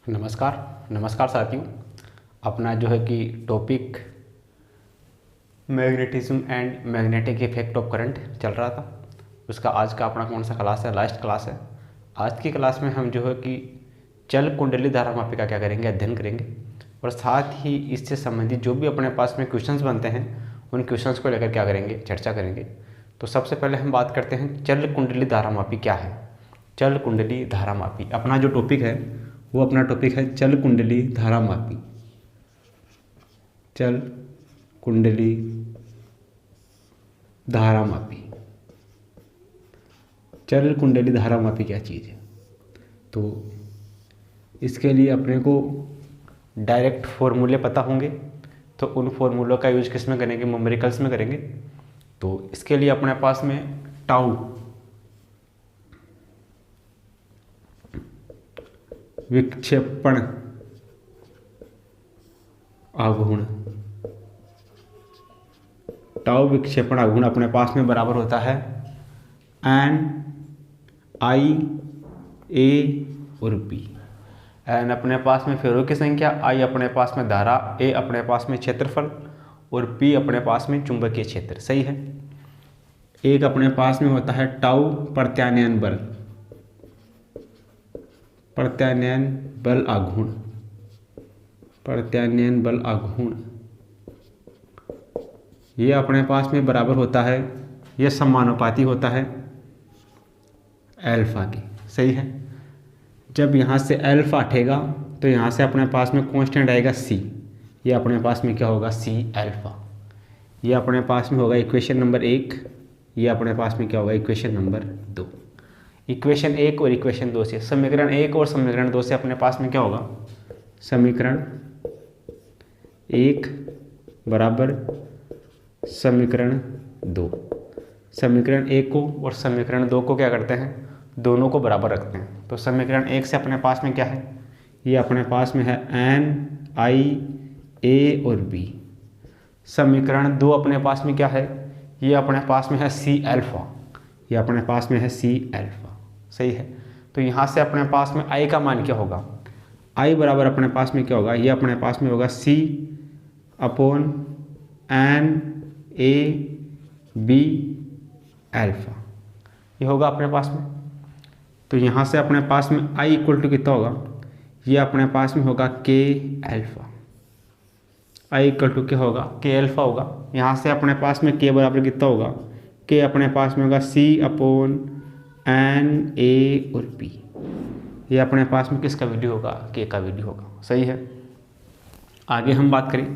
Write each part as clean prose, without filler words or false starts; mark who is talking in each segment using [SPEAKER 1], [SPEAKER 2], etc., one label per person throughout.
[SPEAKER 1] नमस्कार साथियों। अपना जो है कि topic magnetism and magnetic effect of current चल रहा था। उसका आज का अपना कौन सा क्लास है? लास्ट क्लास है। आज की क्लास में हम जो है कि चल कुंडली धारामापी का क्या करेंगे, अध्ययन करेंगे, और साथ ही इससे संबंधित जो भी अपने पास में क्वेश्चंस बनते हैं उन क्वेश्चंस को लेकर क्या करेंगे, चर्चा करेंगे। तो सबसे पहले हम बात करते हैं चल कुंडली धारामापी क्या है। चल कुंडली धारामापी अपना जो टॉपिक है वो अपना टॉपिक है चल कुंडली धारामापी। चल कुंडली धारामापी। चल कुंडली धारामापी क्या चीज़ है? तो इसके लिए अपने को डायरेक्ट फॉर्मूले पता होंगे, तो उन फॉर्मूलों का यूज किस में करेंगे? न्यूमेरिकल्स में करेंगे। तो इसके लिए अपने पास में टाउ विक्षेपण आघूर्ण, टाउ विक्षेपण आघूर्ण अपने पास में बराबर होता है एन आई ए और बी। एन अपने पास में फेरों की संख्या, आई अपने पास में धारा, ए अपने पास में क्षेत्रफल और पी अपने पास में चुंबकीय क्षेत्र। सही है। एक अपने पास में होता है टाउ प्रत्यानयन बल, प्रत्यानयन बल आघूर्ण, प्रत्यानयन बल आघूर्ण ये अपने पास में बराबर होता है, यह समानुपाती होता है एल्फा की। सही है। जब यहाँ से एल्फा हटेगा तो यहाँ से अपने पास में कांस्टेंट आएगा सी। ये अपने पास में क्या होगा? सी एल्फा। ये अपने पास में होगा इक्वेशन नंबर 1। ये अपने पास में क्या होगा? Equation number 2। इक्वेशन 1 और इक्वेशन 2 से, समीकरण 1 और समीकरण 2 से अपने पास में क्या होगा? समीकरण 1 बराबर समीकरण 2। समीकरण 1 को और समीकरण 2 को क्या करते हैं? दोनों को बराबर रखते हैं। तो समीकरण 1 से अपने पास में क्या है? ये अपने पास में है एन आई ए और बी। समीकरण 2 अपने पास में क्या है? ये अपने पास में है सी एल्फा। ये अपने पास में है सी एल्फा। सही है। तो यहाँ से अपने पास में आई का मान क्या होगा? आई बराबर अपने पास में क्या होगा? ये अपने पास में होगा C upon N A B alpha. ये होगा अपने पास में। तो यहाँ से अपने पास में आई इक्वल टू कितना होगा? ये अपने पास में होगा के एल्फा। आई इक्वल टू क्या होगा? के एल्फा होगा। यहाँ से अपने पास में के बराबर कितना होगा? के अपने पास में होगा सी अपॉन एन ए और बी। ये अपने पास में किसका वैल्यू होगा? के का वैल्यू होगा। सही है। आगे हम बात करें,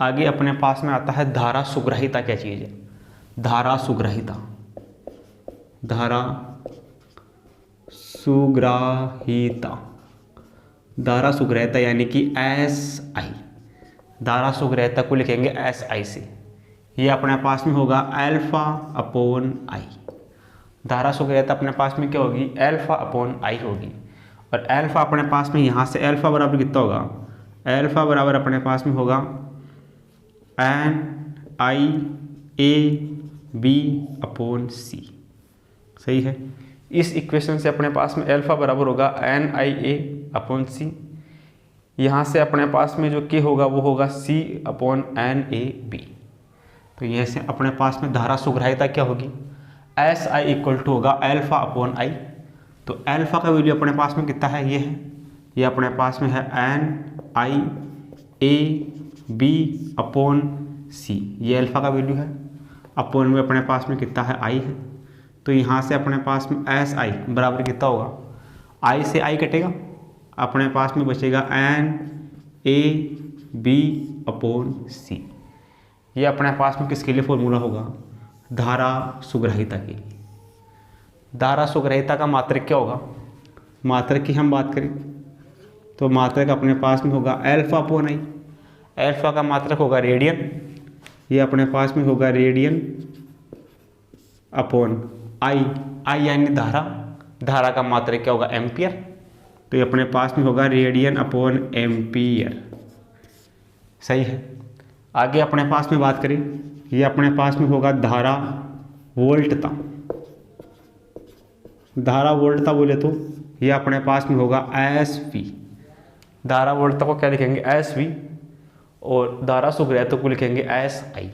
[SPEAKER 1] आगे अपने पास में आता है धारा सुग्राहिता। क्या चीज़ है? धारा सुग्राहिता। धारा सुग्राहिता, धारा सुग्राहिता यानी कि एस आई। धारा सुग्राहिता को लिखेंगे एस आई से। ये अपने पास में होगा एल्फा अपॉन आई। धारा सुग्राहिता अपने पास में क्या होगी? एल्फा अपॉन आई होगी। और एल्फा अपने पास में यहाँ से एल्फा बराबर कितना होगा? एल्फा बराबर अपने पास में होगा N I A B upon C. सही है। इस इक्वेशन से अपने पास में एल्फा बराबर होगा एन आई ए अपॉन सी। यहाँ से अपने पास में जो के होगा वो होगा C upon N A B. तो यह से अपने पास में धारा सुग्राहिता क्या होगी? एस आई इक्वल टू होगा एल्फा अपॉन आई। तो एल्फा का वैल्यू अपने पास में कितना है? ये है, ये अपने पास में है N I A B upon C. ये एल्फा का वैल्यू है। अपॉन में अपने पास में कितना है? आई है। तो यहाँ से अपने पास में एस आई बराबर कितना होगा? आई से आई कटेगा, अपने पास में बचेगा N A B upon C. ये अपने पास में किसके लिए फॉर्मूला होगा? धारा सुग्राहिता के लिए। धारा सुग्राहिता का मात्रक क्या होगा? मात्रक की हम बात करें तो मात्रक अपने पास में होगा एल्फा अपॉन आई। एल्फा का मात्रक होगा रेडियन। ये अपने पास में होगा रेडियन अपॉन आई। आई यानी धारा, धारा का मात्रक क्या होगा? एम्पियर। तो ये अपने पास में होगा रेडियन अपॉन एम्पियर। सही है। आगे अपने पास में बात करें, ये अपने पास में होगा धारा वोल्टता। धारा वोल्टता बोले तो ये अपने पास में होगा एस पी। धारा वोल्टता को क्या लिखेंगे एस वी, और धारा सुग्राह्यता को लिखेंगे एस आई।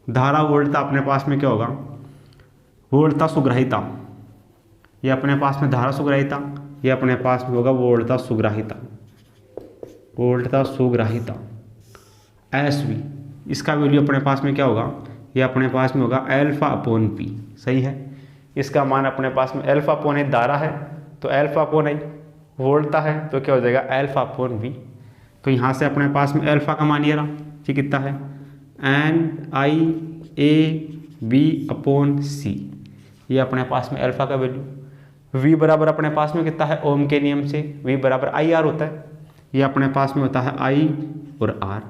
[SPEAKER 1] धारा वोल्टता अपने पास में क्या होगा, वोल्टता सुग्राह्यता, ये अपने पास में धारा सुग्राह्यता, ये अपने पास में होगा वोल्टता सुग्राह्यता, वोल्टता सुग्राह्यता एस वी। इसका वैल्यू अपने पास में क्या होगा, ये अपने पास में होगा एल्फा अपॉन पी। सही है, इसका मान अपने पास में एल्फा अपॉन ए धारा है तो एल्फा अपॉन आई, वोल्टता है तो क्या हो जाएगा एल्फा अपॉन वी। तो यहाँ से अपने पास में एल्फा का मान ये रहा, ये कितना है N I A B upon C, ये अपने पास में एल्फा का वैल्यू। वी बराबर अपने पास में कितना है, ओम के नियम से वी बराबर आई आर होता है, ये अपने पास में होता है आई और आर।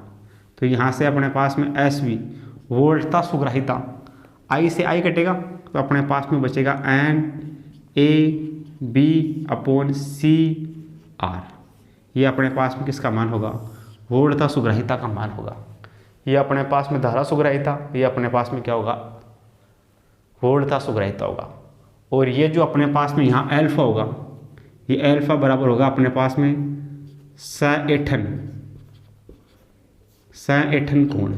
[SPEAKER 1] तो यहाँ से अपने पास में एस वी वोल्टता सुग्राह्यता, आई से आई कटेगा तो अपने पास में बचेगा N A B upon C R, ये अपने पास में किसका मान होगा, वोल्टता सुग्राह्यता का मान होगा। ये अपने पास में धारा सुग्राह्यता, ये अपने पास में क्या होगा वोल्टता सुग्राह्यता होगा। और ये जो अपने पास में यहाँ एल्फा होगा, ये एल्फा बराबर होगा अपने पास में सैठन कोण,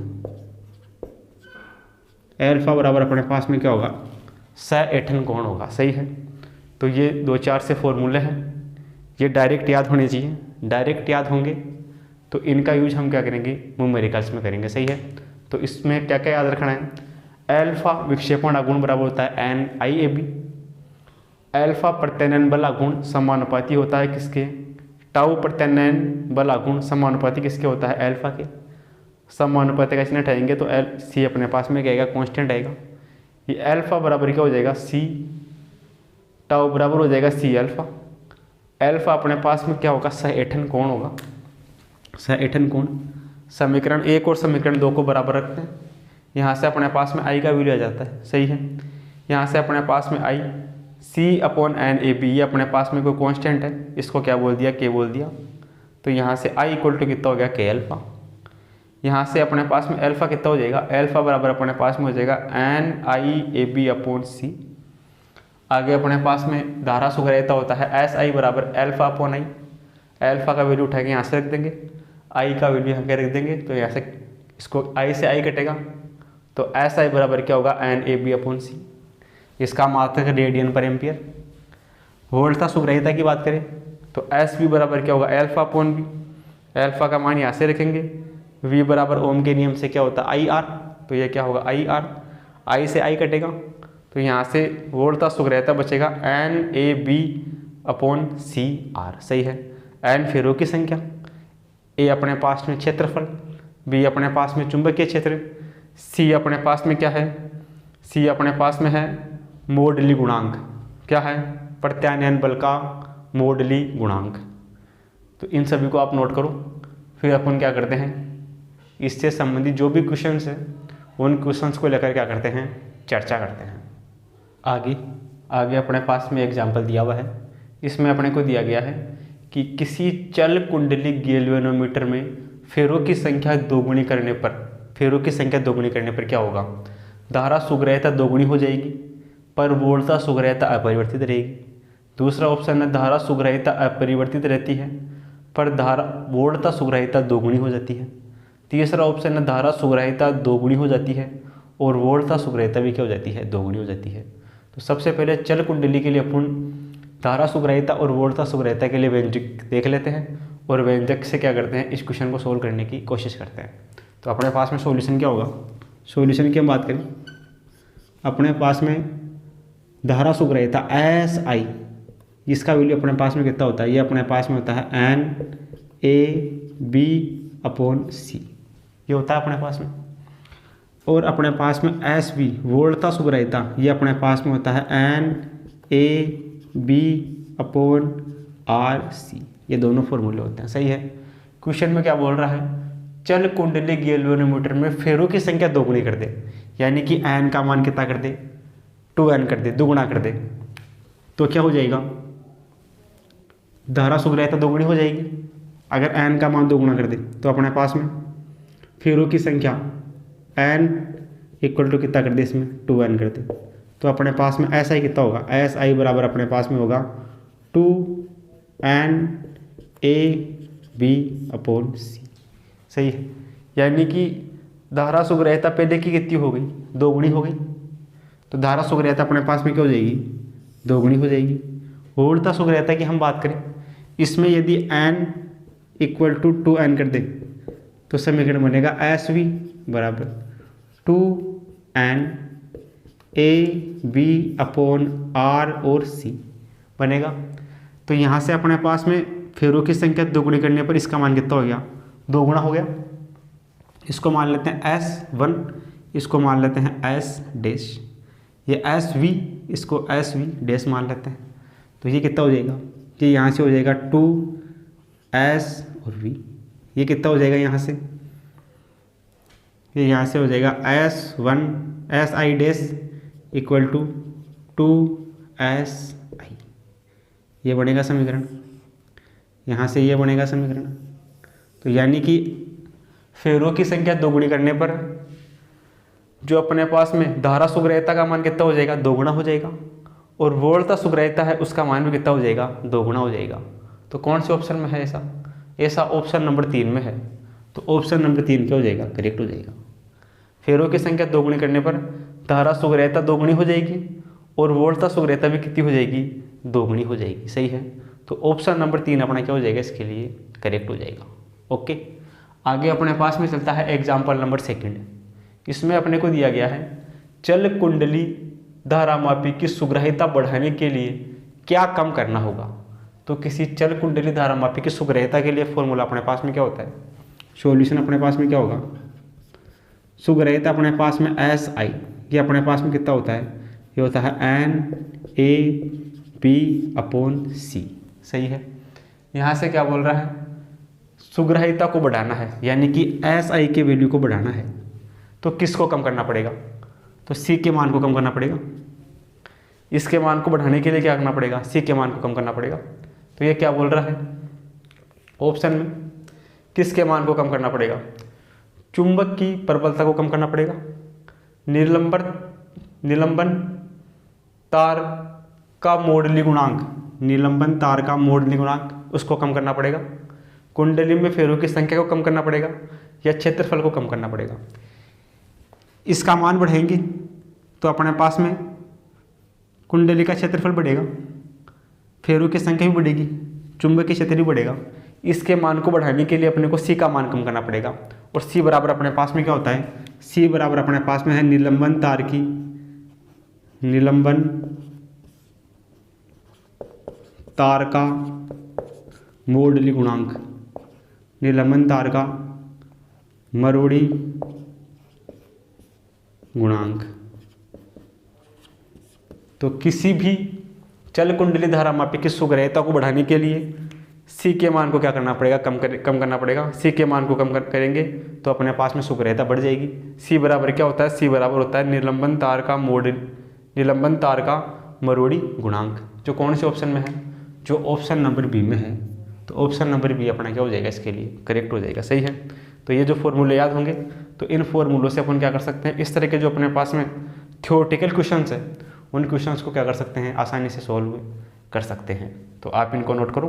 [SPEAKER 1] एल्फा बराबर अपने पास में क्या होगा सैठन कोण होगा। सही है, तो ये 2-4 से फॉर्मूले हैं, ये डायरेक्ट याद होने चाहिए, डायरेक्ट याद होंगे तो इनका यूज हम क्या करेंगे न्यूमेरिकल्स में करेंगे। सही है, तो इसमें क्या क्या याद रखना है, एल्फा विक्षेपण आघूर्ण बराबर होता है N I A B, alpha प्रत्यानयन बल आघूर्ण समानुपाती होता है किसके, टाउ प्रत्यानयन बल आघूर्ण समानुपाती किसके होता है एल्फा के। समानुपाती का चिन्ह हटाएंगे तो एल सी अपने पास में क्या आएगा कांस्टेंट आएगा, ये एल्फा बराबर क्या हो जाएगा सी, टाउ बराबर हो जाएगा सी एल्फा। एल्फा अपने पास में क्या होगा सैठन कोण होगा, सैठन कोण। समीकरण 1 और समीकरण 2 को बराबर रखते हैं, यहाँ से अपने पास में आई का वैल्यू आ जाता है। सही है, यहाँ से अपने पास में आई सी अपॉन एन ए बी, ये अपने पास में कोई कांस्टेंट है, इसको क्या बोल दिया के बोल दिया, तो यहाँ से आई इक्वल टू कितना हो गया के एल्फा। यहाँ से अपने पास में एल्फा कितना हो जाएगा, एल्फा बराबर अपने पास में हो जाएगा N I A B upon C. आगे अपने पास में धारा सुग्राह्यता होता है एस आई बराबर एल्फा अपॉन आई, एल्फा का वैल्यू उठा के यहाँ से रख देंगे, आई का वैल्यू यहाँ के रख देंगे, तो यहाँ से इसको आई से आई कटेगा तो एस आई बराबर क्या होगा एन ए बी अपॉन सी, इसका मात्रक रेडियन पर एम्पियर। वोल्टता सुग्राह्यता की बात करें तो एस वी बराबर क्या होगा एल्फा अपॉन बी, एल्फा का मान यहाँ से रखेंगे, वी बराबर ओम के नियम से क्या होता है आई आर, तो ये क्या होगा आई आर, आई से आई कटेगा तो यहाँ से वोल्टता सुग्राह्यता बचेगा N A B upon C R. सही है, एन फेरों की संख्या, ए अपने पास में क्षेत्रफल, बी अपने पास में चुंबकीय क्षेत्र, सी अपने पास में क्या है, सी अपने पास में है मोडली गुणांक, क्या है प्रत्यानयन बल का मोडली गुणांक। तो इन सभी को आप नोट करो, फिर अपन क्या करते हैं इससे संबंधित जो भी क्वेश्चंस हैं उन क्वेश्चंस को लेकर क्या करते हैं चर्चा करते हैं। आगे अपने पास में एग्जाम्पल दिया हुआ है, इसमें अपने को दिया गया है कि किसी चल कुंडली गैल्वेनोमीटर में फेरों की संख्या दोगुनी करने पर, फेरों की संख्या दोगुनी करने पर क्या होगा, धारा सुग्राह्यता दोगुनी हो जाएगी पर वोल्टता सुग्राह्यता अपरिवर्तित रहेगी। दूसरा ऑप्शन है धारा सुग्राह्यता अपरिवर्तित रहती है पर धारा वोल्टता सुग्राह्यता दोगुनी हो जाती है। तीसरा ऑप्शन है धारा सुग्राह्यता दोगुनी हो जाती है और वोल्टता सुग्राह्यता भी क्या हो जाती है दोगुनी हो जाती है। तो सबसे पहले चल कुंडली के लिए अपन धारा सुग्राह्यता और वोल्टता सुग्राह्यता के लिए व्यंजक देख लेते हैं और व्यंजक से क्या करते हैं इस क्वेश्चन को सोल्व करने की कोशिश करते हैं। तो अपने पास में सॉल्यूशन क्या होगा, सॉल्यूशन की हम बात करें, अपने पास में धारा सुग्राह्यता एस आई, इसका वैल्यू अपने पास में कितना होता है, ये अपने पास में होता है N A B upon C, ये होता है अपने पास में। और अपने पास में एस बी वोल्टता सुग्राह्यता, ये अपने पास में होता है N A B upon R C, ये दोनों फॉर्मूले होते हैं। सही है, क्वेश्चन में क्या बोल रहा है, चल कुंडली गैल्वेनोमीटर में फेरों की संख्या दोगुनी कर दे, यानी कि एन का मान कितना कर दे 2n कर दे, दोगुना कर दे, तो क्या हो जाएगा धारा सुग्राह्यता दोगुनी हो जाएगी। अगर n का मान दोगुना कर दे तो अपने पास में फेरों की संख्या n इक्वल टू कितना कर दे, इसमें 2n कर दे, तो अपने पास में एस आई कितना होगा, एस आई बराबर अपने पास में होगा 2 NaB/C। सही है, यानी कि धारा सुग्राह्यता पहले की कितनी हो गई, दोगुनी हो गई। तो धारा सुग्राह्यता अपने पास में क्या हो जाएगी, दोगुनी हो जाएगी। वोल्टता सुग्राह्यता की हम बात करें, इसमें यदि n = 2n कर दे तो समीकरण बनेगा SV बराबर 2n AB/R और C बनेगा। तो यहाँ से अपने पास में फेरों की संख्या दोगुनी करने पर इसका मान कितना हो गया, दोगुना हो गया। इसको मान लेते हैं S1, इसको मान लेते हैं S', ये SV, इसको SV' मान लेते हैं। तो ये कितना हो जाएगा, ये यहाँ से हो जाएगा 2S और V। ये कितना हो जाएगा यहाँ से, ये यहाँ से हो जाएगा SI' = 2SI। ये बनेगा समीकरण, यहाँ से ये बनेगा समीकरण। तो यानी कि फेरों की संख्या दोगुनी करने पर जो अपने पास में धारा सुग्राह्यता का मान कितना हो जाएगा, दोगुना हो जाएगा। और वोल्टता सुग्राह्यता है उसका मान भी कितना हो जाएगा, दोगुना हो जाएगा। तो कौन से ऑप्शन में है ऐसा ऑप्शन नंबर 3 में है। तो ऑप्शन नंबर 3 क्या हो जाएगा, करेक्ट हो जाएगा। फेरों की संख्या दोगुनी करने पर धारा सुग्राह्यता दोगुनी हो जाएगी और वोल्टता सुग्राह्यता भी कितनी हो जाएगी, दोगुनी हो जाएगी। सही है, तो ऑप्शन नंबर 3 अपना क्या हो जाएगा, इसके लिए करेक्ट हो जाएगा। ओके, आगे अपने पास में चलता है एग्जाम्पल नंबर 2। इसमें अपने को दिया गया है चल कुंडली धारामापी की सुग्राह्यता बढ़ाने के लिए क्या कम करना होगा। तो किसी चल कुंडली धारामापी की सुग्राह्यता के लिए फॉर्मूला अपने पास में क्या होता है, सॉल्यूशन अपने पास में क्या होगा, सुग्राह्यता अपने पास में SI, ये अपने पास में कितना होता है, ये होता है NaB/C। सही है, यहाँ से क्या बोल रहा है, सुग्राह्यता को बढ़ाना है, यानी कि SI के वैल्यू को बढ़ाना है। तो किसको कम करना पड़ेगा, तो C के मान को कम करना पड़ेगा। इसके मान को बढ़ाने के लिए क्या करना पड़ेगा, C के मान को कम करना पड़ेगा। तो ये क्या बोल रहा है, ऑप्शन में किसके मान को कम करना पड़ेगा, चुंबक की प्रबलता को कम करना पड़ेगा, निलंबन तार का मोडली गुणांक, निलंबन तार का मोडली गुणांक उसको कम करना पड़ेगा, कुंडली में फेरों की संख्या को कम करना पड़ेगा, या क्षेत्रफल को कम करना पड़ेगा। इसका मान बढ़ाएंगे तो अपने पास में कुंडली का क्षेत्रफल बढ़ेगा, फेरों की संख्या भी बढ़ेगी, चुंबकीय क्षेत्र भी बढ़ेगा। इसके मान को बढ़ाने के लिए अपने को C का मान कम करना पड़ेगा। और C बराबर अपने पास में क्या होता है, C बराबर अपने पास में है निलंबन तार का मोडली गुणांक, निलंबन तार का मरोड़ी गुणांक। तो किसी भी चल कुंडली धारामापी की सुग्राह्यता को बढ़ाने के लिए C के मान को क्या करना पड़ेगा, कम करना पड़ेगा। C के मान को कम करेंगे तो अपने पास में सुग्राह्यता बढ़ जाएगी। C बराबर क्या होता है, C बराबर होता है निलंबन तार का मरोड़ी गुणांक, जो कौन से ऑप्शन में है, जो ऑप्शन नंबर B में है। तो ऑप्शन नंबर B अपना क्या हो जाएगा, इसके लिए करेक्ट हो जाएगा। सही है, तो ये जो फॉर्मूले याद होंगे तो इन फॉर्मूलों से अपन क्या कर सकते हैं, इस तरह के जो अपने पास में थ्योरेटिकल क्वेश्चंस है उन क्वेश्चंस को क्या कर सकते हैं, आसानी से सॉल्व कर सकते हैं। तो आप इनको नोट करो।